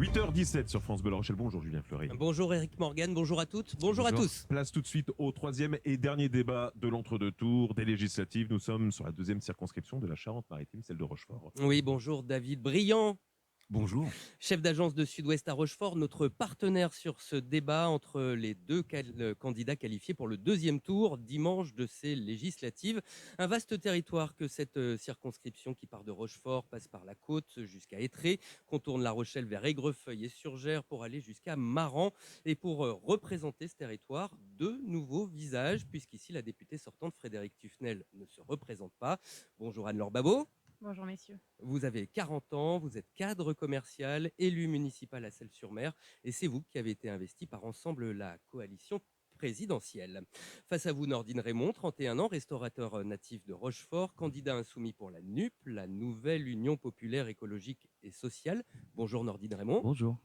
8h17 sur France Bleu La Rochelle. Bonjour Julien Fleury. Bonjour Eric Morgan, bonjour à toutes, bonjour à tous. Place tout de suite au troisième et dernier débat de l'entre-deux tours des législatives. Nous sommes sur la deuxième circonscription de la Charente-Maritime, celle de Rochefort. Oui, bonjour David Briand. Bonjour. Chef d'agence de Sud-Ouest à Rochefort, notre partenaire sur ce débat entre les deux candidats qualifiés pour le deuxième tour dimanche de ces législatives. Un vaste territoire que cette circonscription qui part de Rochefort, passe par la côte jusqu'à Étré, contourne La Rochelle vers Aigrefeuille et Surgères pour aller jusqu'à Maran. Et pour représenter ce territoire, deux nouveaux visages, puisqu'ici la députée sortante Frédérique Tufnel ne se représente pas. Bonjour Anne-Laure Babot. Bonjour messieurs. Vous avez 40 ans, vous êtes cadre commercial, élu municipal à Celles-sur-Mer et c'est vous qui avez été investi par Ensemble la coalition présidentielle. Face à vous, Nordine Raymond, 31 ans, restaurateur natif de Rochefort, candidat insoumis pour la NUP, la nouvelle Union populaire écologique et sociale. Bonjour Nordine Raymond. Bonjour.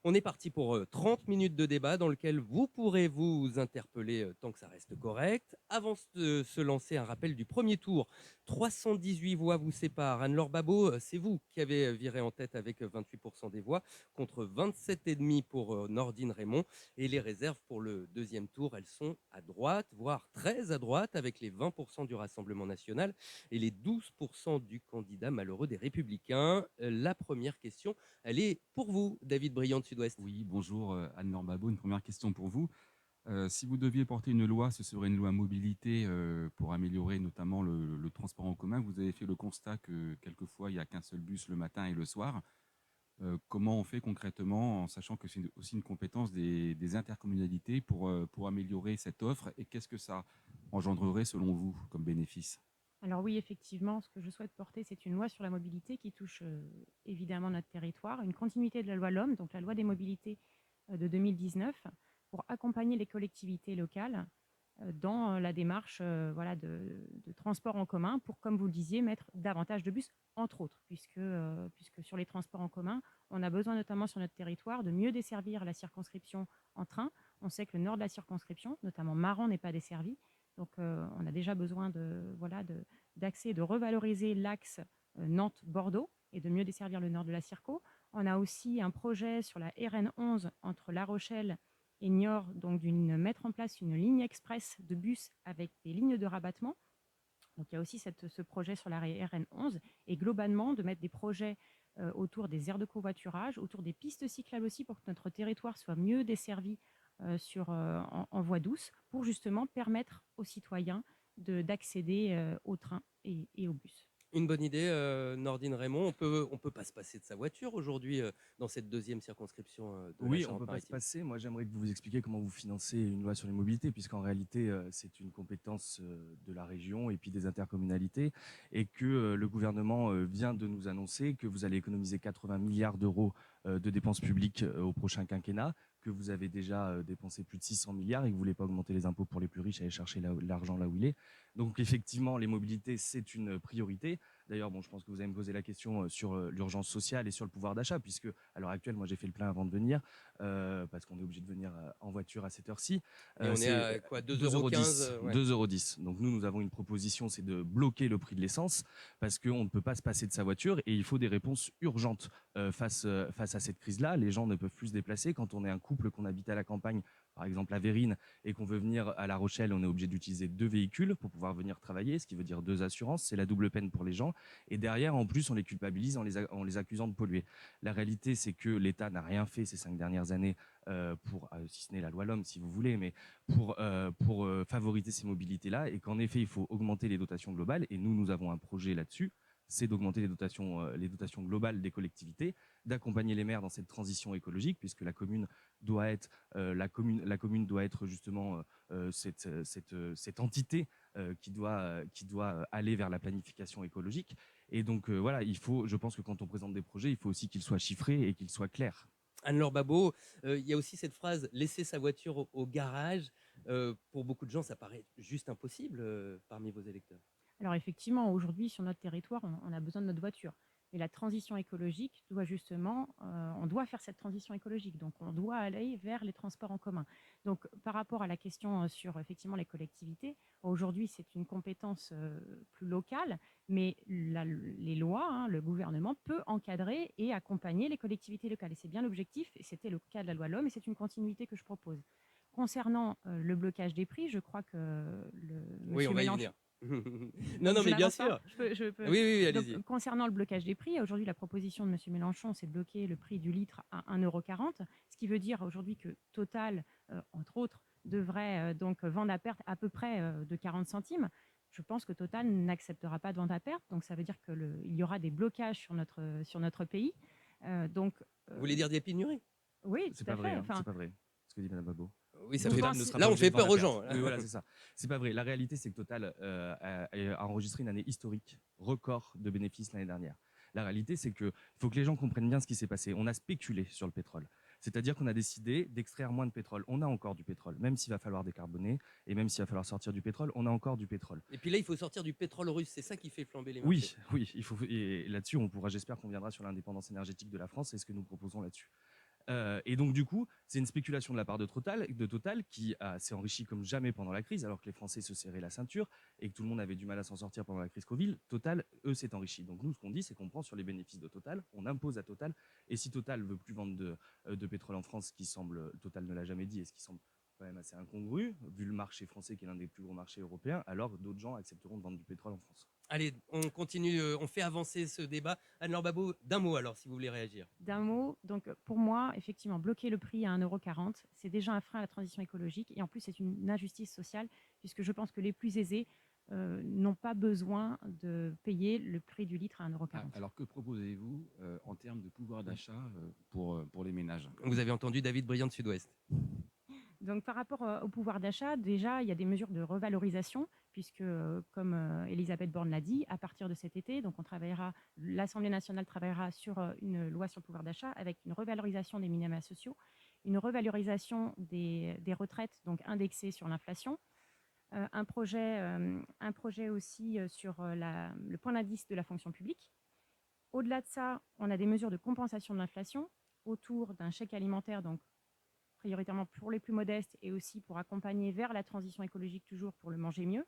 On est parti pour 30 minutes de débat dans lequel vous pourrez vous interpeller tant que ça reste correct. Avant de se lancer, un rappel du premier tour. 318 voix vous séparent. Anne-Laure Babot, c'est vous qui avez viré en tête avec 28% des voix contre 27,5% pour Nordine Raymond. Et les réserves pour le deuxième tour, elles sont à droite, voire très à droite, avec les 20% du Rassemblement national et les 12% du candidat malheureux des Républicains. La première question, elle est pour vous, David Briand de Sud-Ouest. Oui, bonjour Anne-Laure Babot. Une première question pour vous. Si vous deviez porter une loi, ce serait une loi mobilité pour améliorer notamment le transport en commun. Vous avez fait le constat que quelquefois, il n'y a qu'un seul bus le matin et le soir. Comment on fait concrètement, en sachant que c'est aussi une compétence des intercommunalités pour améliorer cette offre, et qu'est-ce que ça engendrerait selon vous comme bénéfice ? Alors oui, effectivement, ce que je souhaite porter, c'est une loi sur la mobilité qui touche évidemment notre territoire, une continuité de la loi LOM, donc la loi des mobilités de 2019, pour accompagner les collectivités locales dans la démarche de transport en commun, pour, comme vous le disiez, mettre davantage de bus, entre autres, puisque sur les transports en commun, on a besoin notamment sur notre territoire de mieux desservir la circonscription en train. On sait que le nord de la circonscription, notamment Maran, n'est pas desservi. Donc, on a déjà besoin d'accès, de revaloriser l'axe Nantes-Bordeaux et de mieux desservir le nord de la Circo. On a aussi un projet sur la RN11 entre La Rochelle et Niort, donc mettre en place une ligne express de bus avec des lignes de rabattement. Donc, il y a aussi ce projet sur la RN11 et globalement de mettre des projets autour des aires de covoiturage, autour des pistes cyclables aussi pour que notre territoire soit mieux desservi en voie douce pour justement permettre aux citoyens d'accéder au train et au bus. Une bonne idée, Nordine Raymond. On peut pas se passer de sa voiture aujourd'hui dans cette deuxième circonscription de la Oui, on ne peut pas se Charente-Maritime. passer. Moi, j'aimerais que vous vous expliquiez comment vous financez une loi sur les mobilités, puisqu'en réalité, c'est une compétence de la région et puis des intercommunalités, et que le gouvernement vient de nous annoncer que vous allez économiser 80 milliards d'euros de dépenses publiques au prochain quinquennat, que vous avez déjà dépensé plus de 600 milliards et que vous ne voulez pas augmenter les impôts pour les plus riches, aller chercher l'argent là où il est. Donc effectivement, les mobilités, c'est une priorité. D'ailleurs, je pense que vous allez me poser la question sur l'urgence sociale et sur le pouvoir d'achat, puisque à l'heure actuelle, moi j'ai fait le plein avant de venir, parce qu'on est obligé de venir en voiture à cette heure-ci. Et on est à quoi, 2,15 €? 2,10 €. Donc nous avons une proposition, c'est de bloquer le prix de l'essence, parce qu'on ne peut pas se passer de sa voiture et il faut des réponses urgentes face à cette crise-là. Les gens ne peuvent plus se déplacer. Quand on est un couple, qu'on habite à la campagne, par exemple à Vérines, et qu'on veut venir à La Rochelle, on est obligé d'utiliser 2 véhicules pour pouvoir venir travailler, ce qui veut dire 2 assurances. C'est la double peine pour les gens. Et derrière, en plus, on les culpabilise en les accusant de polluer. La réalité, c'est que l'État n'a rien fait ces 5 dernières années si ce n'est la loi LOM, si vous voulez, mais pour favoriser ces mobilités-là, et qu'en effet, il faut augmenter les dotations globales. Et nous avons un projet là-dessus. C'est d'augmenter les dotations globales des collectivités, d'accompagner les maires dans cette transition écologique, puisque la commune doit être justement cette entité qui doit aller vers la planification écologique. Et donc voilà, je pense que quand on présente des projets, il faut aussi qu'ils soient chiffrés et qu'ils soient clairs. Anne-Laure Babot, il y a aussi cette phrase « laisser sa voiture au garage ». Pour beaucoup de gens, ça paraît juste impossible parmi vos électeurs. Alors effectivement, aujourd'hui, sur notre territoire, on a besoin de notre voiture. Mais la transition écologique doit justement, on doit faire cette transition écologique, donc on doit aller vers les transports en commun. Donc par rapport à la question sur effectivement les collectivités, aujourd'hui c'est une compétence plus locale, mais les lois, hein, le gouvernement peut encadrer et accompagner les collectivités locales. Et c'est bien l'objectif, et c'était le cas de la loi LOM, et c'est une continuité que je propose. Concernant le blocage des prix, je crois que Oui, on monsieur va y Mélenchon... venir. Donc, Non, je mais bien n'avance pas. sûr. Je peux... Oui, oui, Donc, allez-y. concernant le blocage des prix, aujourd'hui, la proposition de M. Mélenchon, c'est de bloquer le prix du litre à 1,40 €, ce qui veut dire aujourd'hui que Total, entre autres, devrait donc vendre à perte à peu près de 40 centimes. Je pense que Total n'acceptera pas de vente à perte, donc ça veut dire qu'il y aura des blocages sur notre pays. Donc, Vous voulez dire des pénuries? oui, C'est tout à pas vrai, fait. hein, Enfin, c'est pas vrai ce que dit Madame Babo. Oui, ça Vous fait... Total ne pensez- sera Là, pas on obligé fait de vendre peur à aux perte. gens. Oui, voilà, c'est ça. C'est pas vrai. La réalité, c'est que Total a enregistré une année historique, record de bénéfices l'année dernière. La réalité, c'est qu'il faut que les gens comprennent bien ce qui s'est passé. On a spéculé sur le pétrole. C'est-à-dire qu'on a décidé d'extraire moins de pétrole. On a encore du pétrole, même s'il va falloir décarboner et même s'il va falloir sortir du pétrole, on a encore du pétrole. Et puis là, il faut sortir du pétrole russe. C'est ça qui fait flamber les marchés. Oui, il faut, et là-dessus, on pourra, j'espère qu'on viendra sur l'indépendance énergétique de la France et ce que nous proposons là-dessus. Et donc, du coup, c'est une spéculation de la part de Total qui s'est enrichi comme jamais pendant la crise, alors que les Français se serraient la ceinture et que tout le monde avait du mal à s'en sortir pendant la crise Covid. Total, eux, s'est enrichi. Donc, nous, ce qu'on dit, c'est qu'on prend sur les bénéfices de Total, on impose à Total. Et si Total veut plus vendre de pétrole en France, ce qui semble, Total ne l'a jamais dit, et ce qui semble quand même assez incongru, vu le marché français qui est l'un des plus gros marchés européens, alors d'autres gens accepteront de vendre du pétrole en France. Allez, on continue, on fait avancer ce débat. Anne-Laure Babot, d'un mot alors, si vous voulez réagir. d'un mot, donc pour moi, effectivement, bloquer le prix à 1,40 €, c'est déjà un frein à la transition écologique. Et en plus, c'est une injustice sociale, puisque je pense que les plus aisés n'ont pas besoin de payer le prix du litre à 1,40 €. Alors que proposez-vous en termes de pouvoir d'achat pour les ménages? Vous avez entendu David Briand de Sud-Ouest. Donc, par rapport au pouvoir d'achat, déjà, il y a des mesures de revalorisation, puisque, comme Elisabeth Borne l'a dit, à partir de cet été, donc l'Assemblée nationale travaillera sur une loi sur le pouvoir d'achat avec une revalorisation des minima sociaux, une revalorisation des retraites, donc indexées sur l'inflation, un projet aussi sur le point d'indice de la fonction publique. Au-delà de ça, on a des mesures de compensation de l'inflation autour d'un chèque alimentaire, donc prioritairement pour les plus modestes et aussi pour accompagner vers la transition écologique, toujours pour le manger mieux.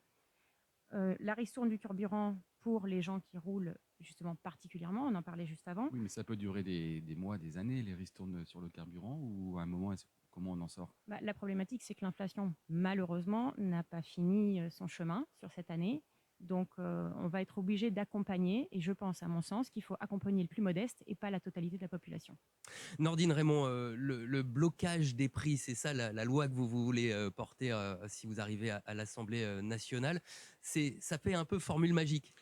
La ristourne du carburant pour les gens qui roulent justement particulièrement, on en parlait juste avant. Oui, mais ça peut durer des mois, des années, les ristournes sur le carburant, ou à un moment, comment on en sort? La problématique, c'est que l'inflation, malheureusement, n'a pas fini son chemin sur cette année. Donc, on va être obligé d'accompagner, et je pense, à mon sens, qu'il faut accompagner le plus modeste et pas la totalité de la population. Nordine Raymond, le blocage des prix, c'est ça la loi que vous voulez porter si vous arrivez à l'Assemblée nationale. Ça fait un peu formule magique.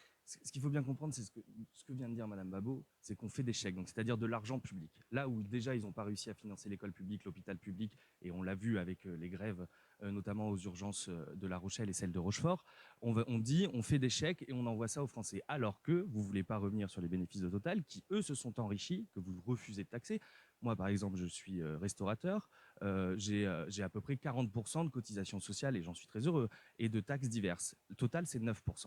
Ce qu'il faut bien comprendre, c'est ce que vient de dire Madame Babo, c'est qu'on fait des chèques, donc c'est-à-dire de l'argent public. Là où déjà ils n'ont pas réussi à financer l'école publique, l'hôpital public, et on l'a vu avec les grèves, notamment aux urgences de La Rochelle et celles de Rochefort, on dit on fait des chèques et on envoie ça aux Français. Alors que vous ne voulez pas revenir sur les bénéfices de Total, qui eux se sont enrichis, que vous refusez de taxer. Moi, par exemple, je suis restaurateur, j'ai à peu près 40% de cotisations sociales, et j'en suis très heureux, et de taxes diverses. Total, c'est 9%.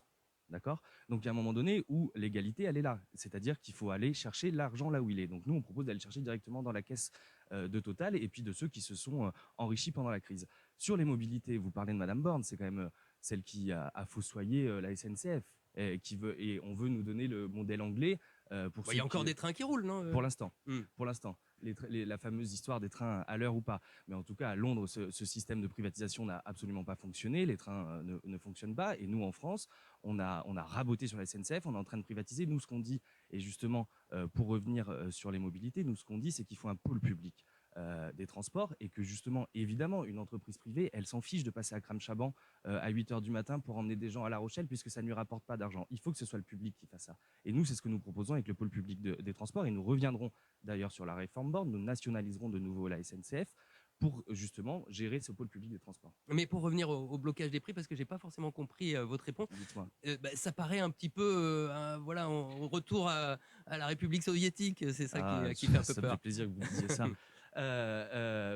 D'accord ? Donc, il y a un moment donné où l'égalité, elle est là. C'est-à-dire qu'il faut aller chercher l'argent là où il est. Donc, nous, on propose d'aller chercher directement dans la caisse de Total et puis de ceux qui se sont enrichis pendant la crise. Sur les mobilités, vous parlez de Madame Borne, c'est quand même celle qui a fossoyé la SNCF et on veut nous donner le modèle anglais. Il y a encore des trains qui roulent, non Pour l'instant. Mm. Pour l'instant. La fameuse histoire des trains à l'heure ou pas. Mais en tout cas, à Londres, ce système de privatisation n'a absolument pas fonctionné. Les trains ne fonctionnent pas. Et nous, en France, on a raboté sur la SNCF. On est en train de privatiser. Nous, ce qu'on dit, et justement, pour revenir sur les mobilités, nous, ce qu'on dit, c'est qu'il faut un pôle public des transports et que justement, évidemment, une entreprise privée, elle s'en fiche de passer à Cram-Chaban à 8 h du matin pour emmener des gens à La Rochelle puisque ça ne lui rapporte pas d'argent. Il faut que ce soit le public qui fasse ça. Et nous, c'est ce que nous proposons avec le pôle public des transports et nous reviendrons d'ailleurs sur la réforme Borne. Nous nationaliserons de nouveau la SNCF pour justement gérer ce pôle public des transports. Mais pour revenir au blocage des prix, parce que j'ai pas forcément compris votre réponse, Dites-moi. Ça paraît un petit peu, voilà, en retour à la République soviétique. C'est ça qui fait un peu Ça me peur. fait plaisir que vous disiez ça.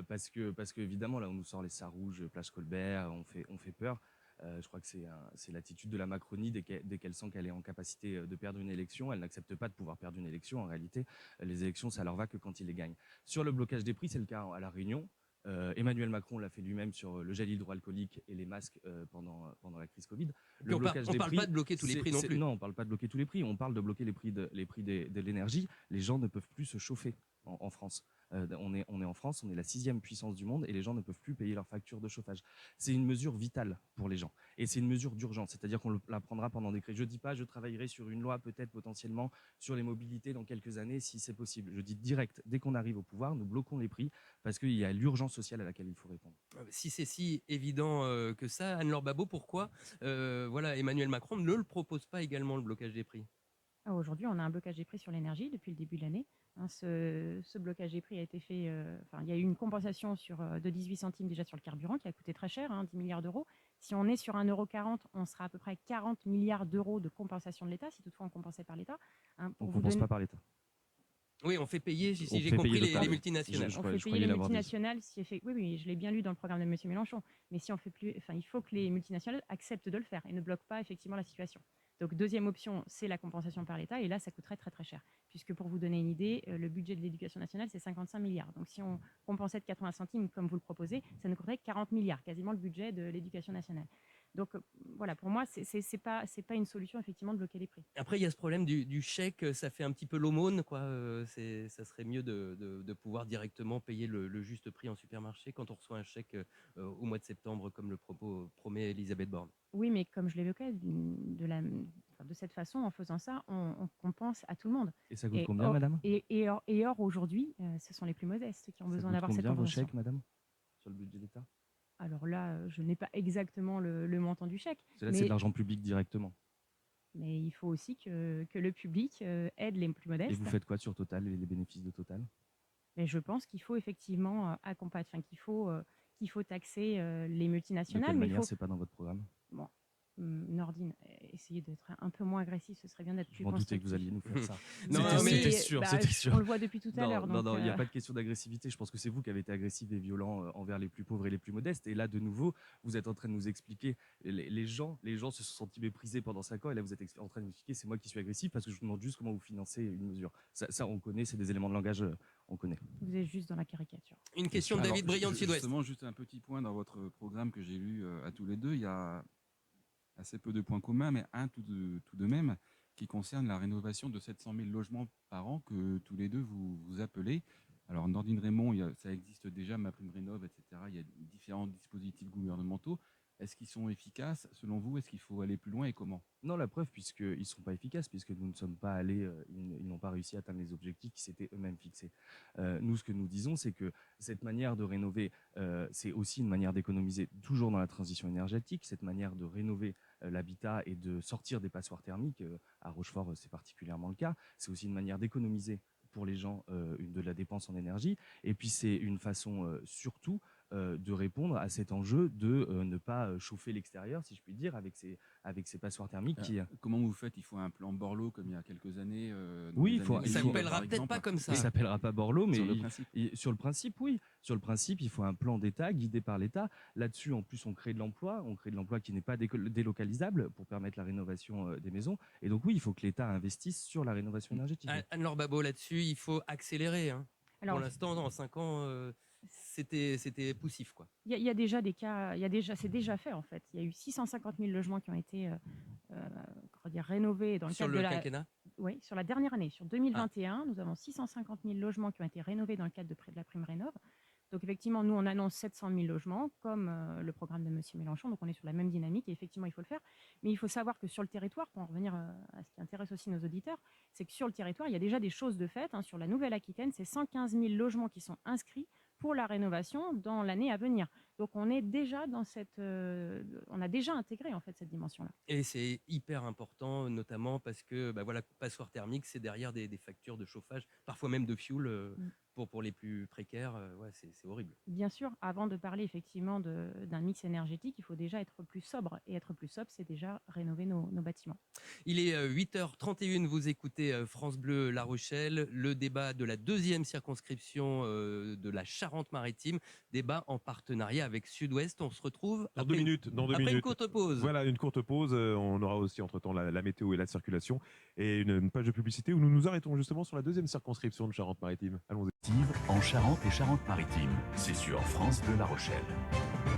Parce que évidemment, là, on nous sort les Sarrouges, Place Colbert, on fait peur. Je crois que c'est l'attitude de la Macronie dès qu'elle sent qu'elle est en capacité de perdre une élection. Elle n'accepte pas de pouvoir perdre une élection. En réalité, les élections, ça leur va que quand ils les gagnent. Sur le blocage des prix, c'est le cas à La Réunion. Emmanuel Macron l'a fait lui-même sur le gel hydroalcoolique et les masques pendant la crise Covid. On ne parle pas de bloquer tous les prix non plus. Non, on ne parle pas de bloquer tous les prix. On parle de bloquer les prix de l'énergie. Les gens ne peuvent plus se chauffer en France. On est en France, on est la 6e puissance du monde et les gens ne peuvent plus payer leurs factures de chauffage. C'est une mesure vitale pour les gens et c'est une mesure d'urgence, c'est-à-dire qu'on la prendra pendant décret. Je ne dis pas je travaillerai sur une loi peut-être potentiellement sur les mobilités dans quelques années si c'est possible. Je dis direct, dès qu'on arrive au pouvoir, nous bloquons les prix parce qu'il y a l'urgence sociale à laquelle il faut répondre. Si c'est si évident que ça, Anne-Laure Babeau, pourquoi Emmanuel Macron ne le propose pas également, le blocage des prix? Aujourd'hui, on a un blocage des prix sur l'énergie depuis le début de l'année. Ce blocage des prix a été fait. Il y a eu une compensation de 18 centimes déjà sur le carburant qui a coûté très cher, 10 milliards d'euros. Si on est sur 1,40 €, on sera à peu près 40 milliards d'euros de compensation de l'État, si toutefois on compensait par l'État. On ne compense pas par l'État. Oui, on fait payer, si On j'ai fait compris, payer les multinationales. Je On croyais fait payer les l'avoir dit. multinationales. Oui, je l'ai bien lu dans le programme de M. Mélenchon. Mais si on fait plus, il faut que les multinationales acceptent de le faire et ne bloquent pas effectivement la situation. Donc, deuxième option, c'est la compensation par l'État. Et là, ça coûterait très, très cher. Puisque pour vous donner une idée, le budget de l'éducation nationale, c'est 55 milliards. Donc, si on compensait de 80 centimes, comme vous le proposez, ça nous coûterait 40 milliards, quasiment le budget de l'éducation nationale. Donc, voilà, pour moi, c'est pas une solution, effectivement, de bloquer les prix. Après, il y a ce problème du chèque, ça fait un petit peu l'aumône, quoi. Ça serait mieux de pouvoir directement payer le juste prix en supermarché quand on reçoit un chèque au mois de septembre, comme le promet Elisabeth Borne. Oui, mais comme je l'évoquais, de cette façon, en faisant ça, on compense à tout le monde. Et ça coûte combien, madame? Or, aujourd'hui, ce sont les plus modestes qui ont besoin d'avoir cette combien vos compensation. chèques, madame, sur le budget d'État? Alors là, je n'ai pas exactement le montant du chèque. C'est de l'argent public directement. Mais il faut aussi que le public aide les plus modestes. Et vous faites quoi sur Total, les bénéfices de Total? Mais je pense qu'il faut effectivement accompagner, qu'il faut taxer les De multinationales. quelle Mais manière, c'est pas dans votre programme? bon, Nordine, essayez d'être un peu moins agressif, ce serait bien d'être plus Je m'en doutais constructif. que vous alliez nous faire ça. Non, C'était sûr, c'était sûr. On le voit depuis tout à l'heure. Non, il n'y a pas de question d'agressivité. Je pense que c'est vous qui avez été agressif et violent envers les plus pauvres et les plus modestes. Et là, de nouveau, vous êtes en train de nous expliquer, les gens se sont sentis méprisés pendant 5 ans. Et là, vous êtes en train de nous expliquer, c'est moi qui suis agressif parce que je vous demande juste comment vous financez une mesure. Ça on connaît, c'est des éléments de langage, on connaît. Vous êtes juste dans la caricature. Une question de Alors, David Briand de Sud-Ouest. Justement, juste un petit point dans votre programme que j'ai lu à tous les deux. Il y a assez peu de points communs, mais un tout de même, qui concerne la rénovation de 700 000 logements par an que tous les deux vous appelez. Alors, Nordine Raymond, ça existe déjà, MaPrimeRénov', etc. Il y a différents dispositifs gouvernementaux. Est-ce qu'ils sont efficaces selon vous? Est-ce qu'il faut aller plus loin et comment? Non, la preuve, puisqu'ils ne sont pas efficaces, puisque nous ne sommes pas allés, ils n'ont pas réussi à atteindre les objectifs qui s'étaient eux-mêmes fixés. Nous, ce que nous disons, c'est que cette manière de rénover, c'est aussi une manière d'économiser, toujours dans la transition énergétique, cette manière de rénover l'habitat et de sortir des passoires thermiques. À Rochefort, c'est particulièrement le cas. C'est aussi une manière d'économiser pour les gens de la dépense en énergie. Et puis, c'est une façon surtout de répondre à cet enjeu de ne pas chauffer l'extérieur, si je puis dire, avec ces passoires thermiques. Comment vous faites? Il faut un plan Borloo comme il y a quelques années. Oui, Ça s'appellera peut-être pas comme ça. Ça s'appellera pas Borloo, mais sur le principe. oui. Sur le principe, il faut un plan d'État guidé par l'État. Là-dessus, en plus, on crée de l'emploi qui n'est pas délocalisable pour permettre la rénovation des maisons. Et donc oui, il faut que l'État investisse sur la rénovation énergétique. Anne-Laure Babeau, là-dessus, il faut accélérer. Alors, pour l'instant, dans 5 ans, c'était poussif, quoi. Il y a déjà des cas, c'est déjà fait en fait. Il y a eu 650 000 logements qui ont été rénovés dans le Sur cadre le de la... quinquennat. Oui, sur la dernière année, sur 2021, nous avons 650 000 logements qui ont été rénovés dans le cadre de la prime Rénov'. Donc effectivement, nous, on annonce 700 000 logements, comme le programme de M. Mélenchon. Donc on est sur la même dynamique et effectivement, il faut le faire. Mais il faut savoir que sur le territoire, pour en revenir à ce qui intéresse aussi nos auditeurs, c'est que sur le territoire, il y a déjà des choses de fait. Sur la Nouvelle-Aquitaine, c'est 115 000 logements qui sont inscrits pour la rénovation dans l'année à venir. Donc on est déjà dans on a déjà intégré en fait cette dimension-là. Et c'est hyper important, notamment parce que passoire thermique, c'est derrière des factures de chauffage, parfois même de fioul pour les plus précaires. C'est horrible. Bien sûr, avant de parler effectivement d'un mix énergétique, il faut déjà être plus sobre. Et être plus sobre, c'est déjà rénover nos bâtiments. Il est 8h31, vous écoutez France Bleu La Rochelle, le débat de la 2e circonscription de la Charente-Maritime, débat en partenariat avec Sud-Ouest. On se retrouve Dans après 2 minutes. Dans 2 après une minutes. courte pause. Voilà, une courte pause. On aura aussi entre-temps la météo et la circulation et une page de publicité où nous nous arrêtons justement sur la deuxième circonscription de Charente-Maritime. Allons-y. En Charente et Charente-Maritime, c'est sur France Bleu La Rochelle.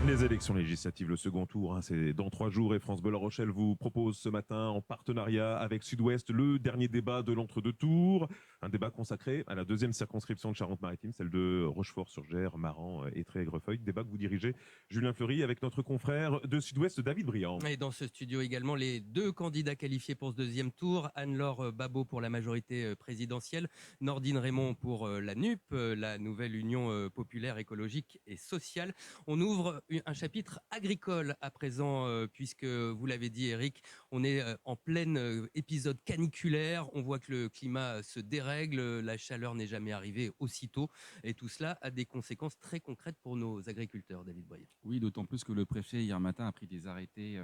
Les élections législatives, le second tour, hein, c'est dans 3 jours et France Bleu La Rochelle vous propose ce matin en partenariat avec Sud-Ouest le dernier débat de l'entre-deux tours. Un débat consacré à la deuxième circonscription de Charente-Maritime, celle de Rochefort-sur-Gers, Maran et Trègrefeuille. Débat que vous dirigez, Julien Fleury, avec notre confrère de Sud-Ouest, David Briand. Et dans ce studio également, les 2 candidats qualifiés pour ce deuxième tour, Anne-Laure Babot pour la majorité présidentielle, Nordine Raymond pour la NUP, la nouvelle Union populaire écologique et sociale. On ouvre un chapitre agricole à présent, puisque vous l'avez dit Eric, on est en plein épisode caniculaire, on voit que le climat se dérègle, la chaleur n'est jamais arrivée aussitôt, et tout cela a des conséquences très concrètes pour nos agriculteurs, David Boyer. Oui, d'autant plus que le préfet, hier matin, a pris des arrêtés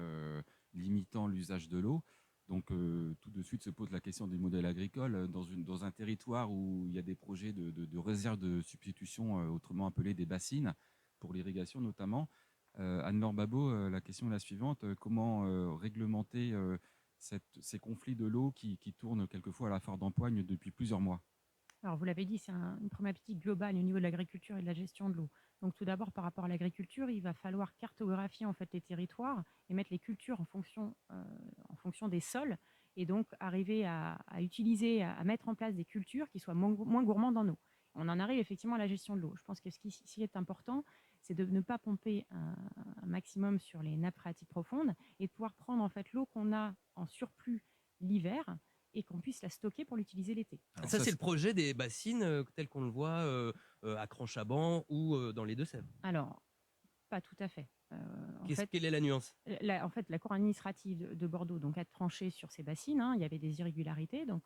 limitant l'usage de l'eau. Donc, tout de suite se pose la question du modèle agricole. Dans un territoire où il y a des projets de réserve de substitution, autrement appelés des bassines, pour l'irrigation notamment. Anne-Laure Babot, la question est la suivante. Comment réglementer ces conflits de l'eau qui tournent quelquefois à la foire d'empoigne depuis plusieurs mois? Alors, vous l'avez dit, c'est une problématique globale au niveau de l'agriculture et de la gestion de l'eau. Donc, tout d'abord, par rapport à l'agriculture, il va falloir cartographier en fait les territoires et mettre les cultures en fonction des sols, et donc arriver à utiliser, à mettre en place des cultures qui soient moins gourmandes en eau. On en arrive effectivement à la gestion de l'eau. Je pense que ce qui est important, c'est de ne pas pomper un maximum sur les nappes phréatiques profondes et de pouvoir prendre en fait l'eau qu'on a en surplus l'hiver et qu'on puisse la stocker pour l'utiliser l'été. Ça, c'est le projet des bassines tel qu'on le voit à Cranchaban ou dans les Deux-Sèvres. Alors, pas tout à fait. Quelle est la nuance? En fait, la cour administrative de Bordeaux donc, a tranché sur ces bassines. Hein, il y avait des irrégularités, donc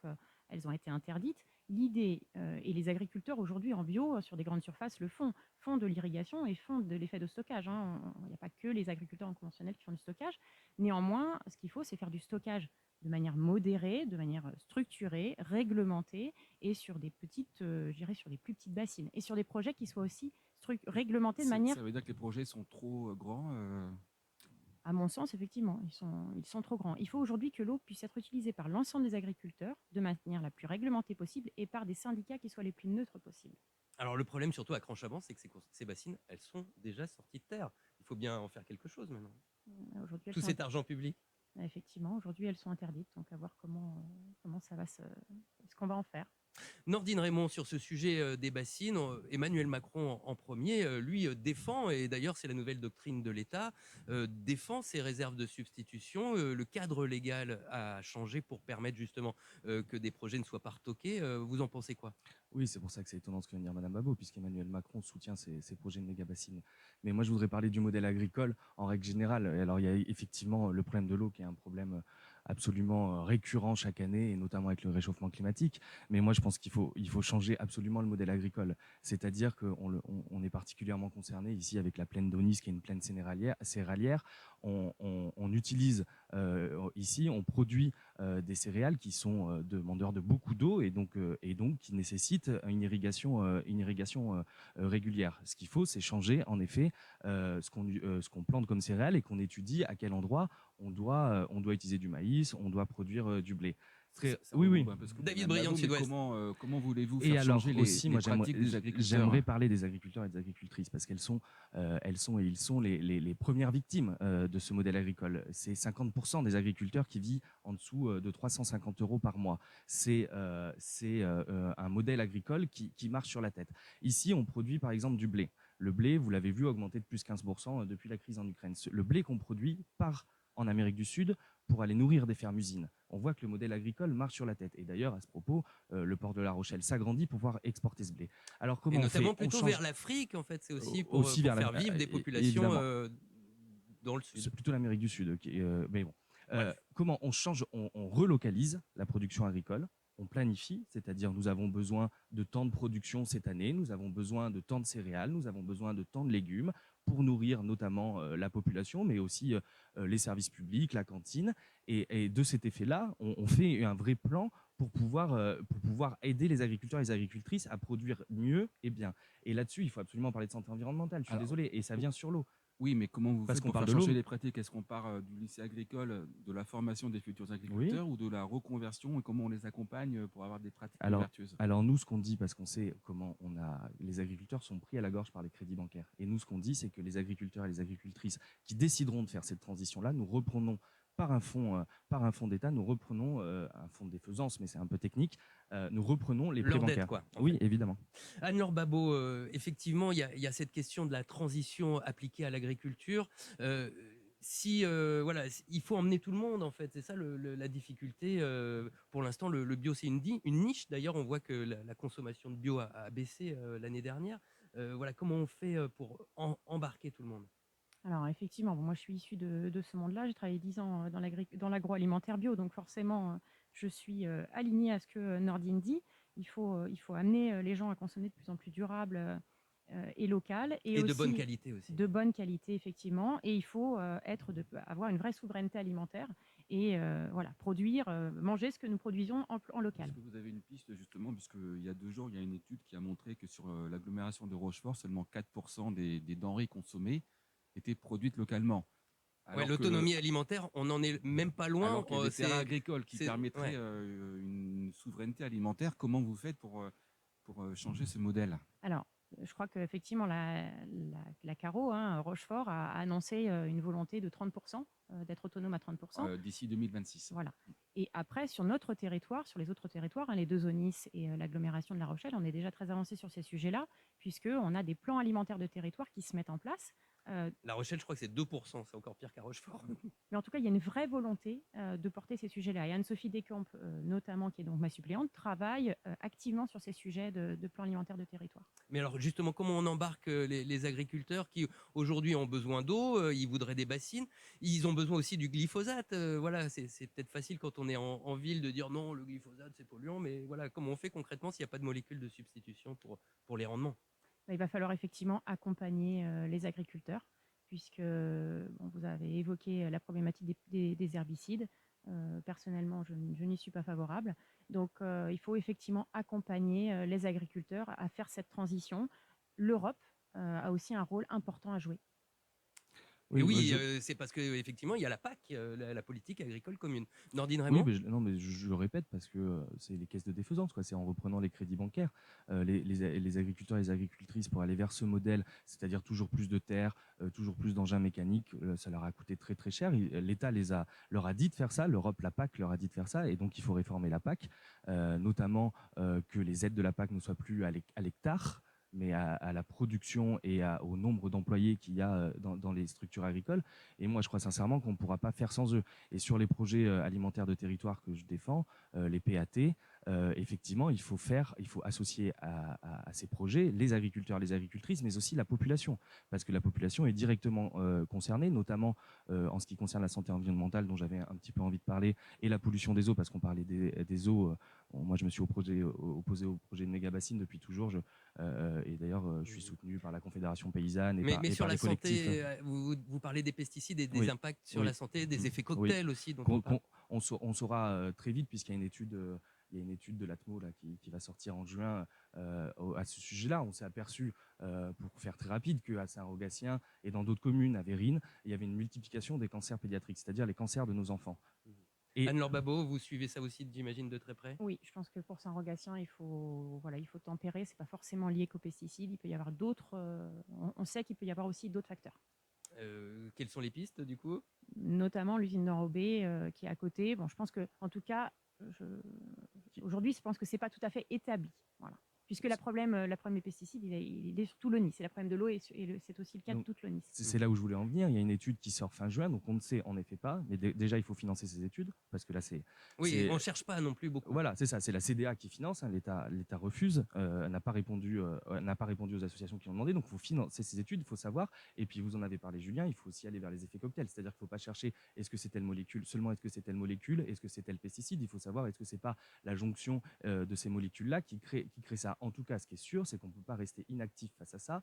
elles ont été interdites. L'idée, et les agriculteurs aujourd'hui en bio, sur des grandes surfaces, le font de l'irrigation et font de l'effet de stockage. Hein. Il n'y a pas que les agriculteurs en conventionnel qui font du stockage. Néanmoins, ce qu'il faut, c'est faire du stockage de manière modérée, de manière structurée, réglementée, et sur des petites, sur des plus petites bassines, et sur des projets qui soient aussi réglementés de manière. Ça veut dire que les projets sont trop grands À mon sens, effectivement, ils sont trop grands. Il faut aujourd'hui que l'eau puisse être utilisée par l'ensemble des agriculteurs de manière la plus réglementée possible et par des syndicats qui soient les plus neutres possibles. Alors le problème surtout à Cranchaban, c'est que ces bassines, elles sont déjà sorties de terre. Il faut bien en faire quelque chose maintenant. Aujourd'hui, Tout cet argent public. Effectivement, aujourd'hui, elles sont interdites. Donc, à voir comment ça va ce qu'on va en faire. Nordine Raymond, sur ce sujet des bassines, Emmanuel Macron en premier, lui défend, et d'ailleurs c'est la nouvelle doctrine de l'État, défend ces réserves de substitution. Le cadre légal a changé pour permettre justement que des projets ne soient pas retoqués. Vous en pensez quoi? Oui, c'est pour ça que c'est étonnant ce que vient de dire Madame Babot, puisqu'Emmanuel Macron soutient ces projets de méga-bassines. Mais moi, je voudrais parler du modèle agricole en règle générale. Alors, il y a effectivement le problème de l'eau qui est un problème absolument récurrent chaque année, et notamment avec le réchauffement climatique. Mais moi, je pense qu'il faut changer absolument le modèle agricole. C'est-à-dire qu'on est particulièrement concerné ici avec la plaine d'Aunis, qui est une plaine céréalière. On utilise ici, on produit des céréales qui sont demandeurs de beaucoup d'eau et donc qui nécessitent une irrigation régulière. Ce qu'il faut, c'est changer en effet ce qu'on plante comme céréales et qu'on étudie à quel endroit on doit utiliser du maïs, on doit produire du blé. Oui. David Briand, Sud-Ouest. Comment voulez-vous Et faire alors changer aussi, les pratiques des agriculteurs? j'aimerais parler des agriculteurs et des agricultrices parce qu'elles sont et ils sont les premières victimes de ce modèle agricole. C'est 50% des agriculteurs qui vivent en dessous de 350 € par mois. C'est un modèle agricole qui marche sur la tête. Ici, on produit par exemple du blé. Le blé, vous l'avez vu, augmenter de plus 15% depuis la crise en Ukraine. Le blé qu'on produit part en Amérique du Sud pour aller nourrir des fermes-usines. On voit que le modèle agricole marche sur la tête. Et d'ailleurs, à ce propos, le port de La Rochelle s'agrandit pour pouvoir exporter ce blé. Alors, comment et notamment on plutôt vers l'Afrique, en fait, c'est aussi pour vers faire vivre des populations dans le Sud. C'est plutôt l'Amérique du Sud. Mais bon. Comment on change, on relocalise la production agricole, on planifie, c'est-à-dire nous avons besoin de tant de production cette année, nous avons besoin de tant de céréales, nous avons besoin de tant de légumes pour nourrir notamment la population, mais aussi les services publics, la cantine. Et de cet effet-là, on fait un vrai plan pour pouvoir aider les agriculteurs et les agricultrices à produire mieux et bien. Et là-dessus, il faut absolument parler de santé environnementale. Je suis Alors, désolé, et ça vient sur l'eau. Oui, mais comment vous Parce faites qu'on pour parle faire de changer l'eau. les pratiques? Est-ce qu'on part du lycée agricole, de la formation des futurs agriculteurs ou de la reconversion et comment on les accompagne pour avoir des pratiques plus vertueuses? Alors nous, ce qu'on dit, parce qu'on sait comment les agriculteurs sont pris à la gorge par les crédits bancaires. Et nous, ce qu'on dit, c'est que les agriculteurs et les agricultrices qui décideront de faire cette transition-là, nous reprenons par un fonds d'État, nous reprenons un fonds de défaisance, mais c'est un peu technique. Nous reprenons les prêts Leur dette, bancaires. quoi, en Oui, fait. évidemment. Anne-Laure Babot, effectivement, il y a cette question de la transition appliquée à l'agriculture. Voilà, il faut emmener tout le monde, en fait. C'est ça la difficulté. Pour l'instant, le bio, c'est une niche. D'ailleurs, on voit que la consommation de bio a baissé l'année dernière. Voilà, comment on fait pour embarquer tout le monde? Alors effectivement, bon, moi je suis issue de ce monde-là. J'ai travaillé 10 ans dans l'agroalimentaire bio, donc forcément, je suis alignée à ce que Nordine dit. Il faut amener les gens à consommer de plus en plus durable et local, et de bonne aussi qualité aussi. de bonne qualité, effectivement. Et il faut avoir une vraie souveraineté alimentaire et voilà, produire, manger ce que nous produisons en local. Est-ce que vous avez une piste justement, puisqu'il y a 2 jours, il y a une étude qui a montré que sur l'agglomération de Rochefort, seulement 4% des denrées consommées étaient produites localement. Ouais, Alors que l'autonomie alimentaire, on n'en est même pas loin. alors que des terres agricoles qui c'est- permettraient ouais. une souveraineté alimentaire, comment vous faites pour changer ce modèle? Alors, je crois qu'effectivement, la Caro, hein, Rochefort, a annoncé une volonté de 30%, d'être autonome à 30%. D'ici 2026. Voilà. Et après, sur notre territoire, sur les autres territoires, hein, les deux zones et l'agglomération de La Rochelle, on est déjà très avancé sur ces sujets-là, puisqu'on a des plans alimentaires de territoire qui se mettent en place. La Rochelle, je crois que c'est 2%, c'est encore pire qu'à Rochefort. Mais en tout cas, il y a une vraie volonté de porter ces sujets-là. Et Anne-Sophie Descamps, notamment, qui est donc ma suppléante, travaille activement sur ces sujets de plan alimentaire de territoire. Mais alors justement, comment on embarque les agriculteurs qui aujourd'hui ont besoin d'eau, ils voudraient des bassines, ils ont besoin aussi du glyphosate. Voilà, c'est peut-être facile quand on est en ville de dire non, le glyphosate c'est polluant, mais voilà, comment on fait concrètement s'il n'y a pas de molécules de substitution pour les rendements? Il va falloir effectivement accompagner les agriculteurs, puisque vous avez évoqué la problématique des herbicides. Personnellement, je n'y suis pas favorable. Donc, il faut effectivement accompagner les agriculteurs à faire cette transition. L'Europe a aussi un rôle important à jouer. Et Oui, oui, c'est parce qu'effectivement, il y a la PAC, la politique agricole commune. Nordine oui, Raymond? mais je le répète parce que c'est les caisses de défaisance, quoi. C'est en reprenant les crédits bancaires. Les agriculteurs et les agricultrices, pour aller vers ce modèle, c'est-à-dire toujours plus de terres, toujours plus d'engins mécaniques, ça leur a coûté très très cher. L'État leur a dit de faire ça, l'Europe, la PAC leur a dit de faire ça, et donc il faut réformer la PAC, notamment que les aides de la PAC ne soient plus à l'hectare, mais à la production et au nombre d'employés qu'il y a dans les structures agricoles. Et moi, je crois sincèrement qu'on ne pourra pas faire sans eux. Et sur les projets alimentaires de territoire que je défends, les PAT, effectivement, il faut associer à ces projets les agriculteurs, les agricultrices, mais aussi la population, parce que la population est directement concernée, notamment en ce qui concerne la santé environnementale, dont j'avais un petit peu envie de parler, et la pollution des eaux, parce qu'on parlait des eaux. Moi, je me suis opposé au projet de méga-bassine depuis toujours. Et d'ailleurs, je suis soutenu par la Confédération paysanne et Sur par la les collectifs. santé, vous parlez des pesticides et des Oui, impacts sur oui. la santé, des effets cocktails aussi dont Qu'on- on parle. qu'on- on saura très vite, puisqu'il y a une étude. Il y a une étude de l'ATMO là, qui va sortir en juin à ce sujet-là. On s'est aperçu, pour faire très rapide, qu'à Saint-Rogatien et dans d'autres communes, à Vérines, il y avait une multiplication des cancers pédiatriques, c'est-à-dire les cancers de nos enfants. Et Anne-Laure Babot, vous suivez ça aussi, j'imagine, de très près? Oui, je pense que pour Saint-Rogatien, il faut tempérer. C'est pas forcément lié qu'aux pesticides. Il peut y avoir d'autres. On sait qu'il peut y avoir aussi d'autres facteurs, Quelles sont les pistes, du coup? notamment l'usine Nord-Aubé qui est à côté. Bon, je pense que, en tout cas, aujourd'hui, je pense que c'est pas tout à fait établi. Voilà. Puisque le problème des pesticides, il est sur tout l'ONIS. C'est le problème de l'eau et c'est aussi le cas de toute l'ONIS. c'est là où je voulais en venir. Il y a une étude qui sort fin juin, donc on ne sait en effet pas. Mais déjà, il faut financer ces études, parce que là, Oui, on ne cherche pas non plus beaucoup. Voilà, c'est ça. C'est la CDA qui finance. Hein, l'État refuse. N'a pas répondu aux associations qui ont demandé. Donc, il faut financer ces études. Il faut savoir. Et puis, vous en avez parlé, Julien. Il faut aussi aller vers les effets cocktails. C'est-à-dire qu'il ne faut pas chercher est-ce que c'est telle molécule seulement, est-ce que c'est telle molécule, est-ce que c'est tel pesticide. Il faut savoir est-ce que c'est pas la jonction de ces molécules-là qui crée ça. En tout cas, ce qui est sûr, c'est qu'on ne peut pas rester inactif face à ça.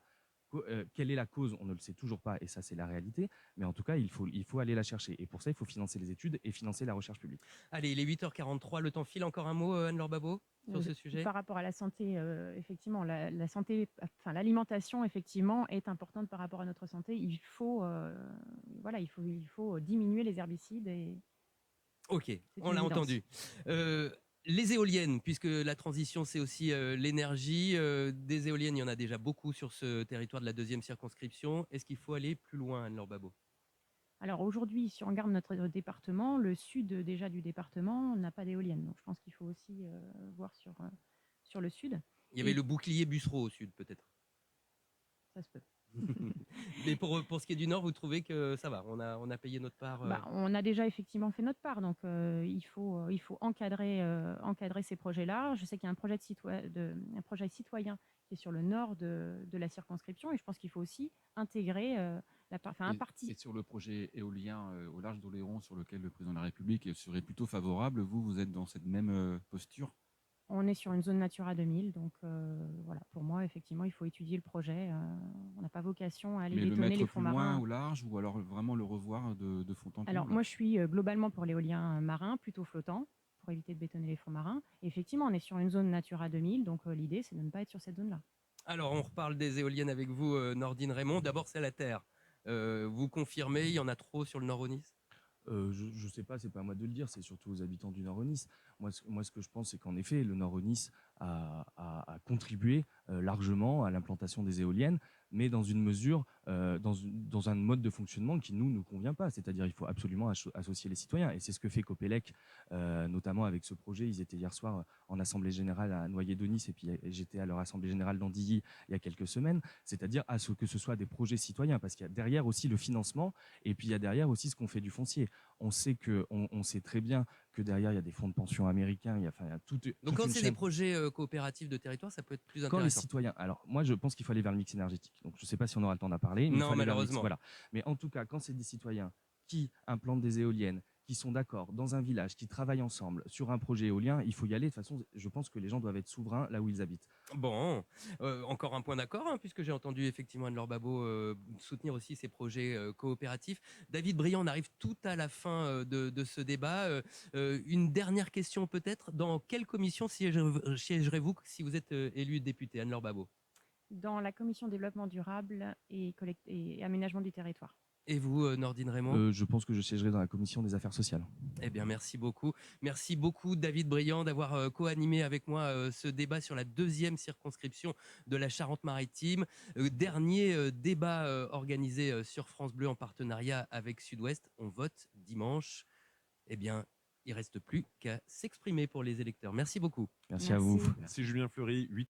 Quelle est la cause? On ne le sait toujours pas, et ça, c'est la réalité. Mais en tout cas, il faut aller la chercher. Et pour ça, il faut financer les études et financer la recherche publique. Allez, il est 8h43, le temps file. Encore un mot, Anne-Laure Babot, sur ce sujet? Par rapport à la santé, effectivement, la santé, enfin l'alimentation, effectivement, est importante par rapport à notre santé. Voilà, il faut diminuer les herbicides et Ok, on une l'a évidence. entendu. Les éoliennes, puisque la transition, c'est aussi l'énergie. Des éoliennes, il y en a déjà beaucoup sur ce territoire de la 2e circonscription. Est-ce qu'il faut aller plus loin, Anne-Laure Babot? Alors aujourd'hui, si on regarde notre département, le sud déjà du département n'a pas d'éoliennes. Donc je pense qu'il faut aussi voir sur le sud. Il y avait Et le bouclier Bussereau au sud, peut-être. ça se peut. Mais pour ce qui est du nord, vous trouvez que ça va, on a payé notre part On a déjà effectivement fait notre part, donc il faut encadrer ces projets-là. Je sais qu'il y a un projet, un projet citoyen qui est sur le nord de la circonscription, et je pense qu'il faut aussi intégrer un parti. Et sur le projet éolien au large d'Oléron, sur lequel le président de la République serait plutôt favorable, vous êtes dans cette même posture? On est sur une zone Natura 2000, donc voilà, pour moi, effectivement, il faut étudier le projet. On n'a pas vocation à aller Mais le bétonner les mettre fonds plus loin marins. au large, ou alors vraiment le revoir de fond en Alors comble? moi, je suis globalement pour l'éolien marin, plutôt flottant, pour éviter de bétonner les fonds marins. Et effectivement, on est sur une zone Natura 2000, donc l'idée, c'est de ne pas être sur cette zone-là. Alors, on reparle des éoliennes avec vous, Nordine Raymond. D'abord, c'est la Terre. Vous confirmez, il y en a trop sur le Nord-Aunis? Je ne sais pas, c'est pas à moi de le dire, c'est surtout aux habitants du Nord-Aunis. Moi, ce que je pense, c'est qu'en effet, le Nord-Aunis a contribué largement à l'implantation des éoliennes, mais dans une mesure, dans un mode de fonctionnement qui nous convient pas. C'est-à-dire, il faut absolument associer les citoyens, et c'est ce que fait Copélec, notamment avec ce projet. Ils étaient hier soir en assemblée générale à Noyer-de-Nice, et puis j'étais à leur assemblée générale d'Andilly il y a quelques semaines. C'est-à-dire à ce que ce soit des projets citoyens, parce qu'il y a derrière aussi le financement, et puis il y a derrière aussi ce qu'on fait du foncier. On sait très bien que derrière il y a des fonds de pension américains, il y a Donc, quand une c'est chaîne. des projets coopératifs de territoire, ça peut être plus Quand les intéressant. citoyens, alors moi je pense qu'il faut aller vers le mix énergétique. Donc je ne sais pas si on aura le temps d'en parler, mais il Non, faut aller vers le mix. malheureusement. Voilà. Mais en tout cas, quand c'est des citoyens qui implantent des éoliennes, qui sont d'accord dans un village, qui travaillent ensemble sur un projet éolien, il faut y aller. De toute façon, je pense que les gens doivent être souverains là où ils habitent. Bon, encore un point d'accord, hein, puisque j'ai entendu effectivement Anne-Laure Babot soutenir aussi ces projets coopératifs. David Briand, on arrive tout à la fin de ce débat. Une dernière question peut-être. Dans quelle commission siégerez-vous si vous êtes élu député, Anne-Laure Babot? Dans la commission développement durable et aménagement du territoire. Et vous, Nordine Raymond? Je pense que je siégerai dans la commission des affaires sociales. Eh bien, merci beaucoup. Merci beaucoup, David Briand, d'avoir co-animé avec moi ce débat sur la 2e circonscription de la Charente-Maritime. Dernier débat organisé sur France Bleu en partenariat avec Sud-Ouest. On vote dimanche. Eh bien, il ne reste plus qu'à s'exprimer pour les électeurs. Merci beaucoup. Merci à vous. Merci Julien Fleury.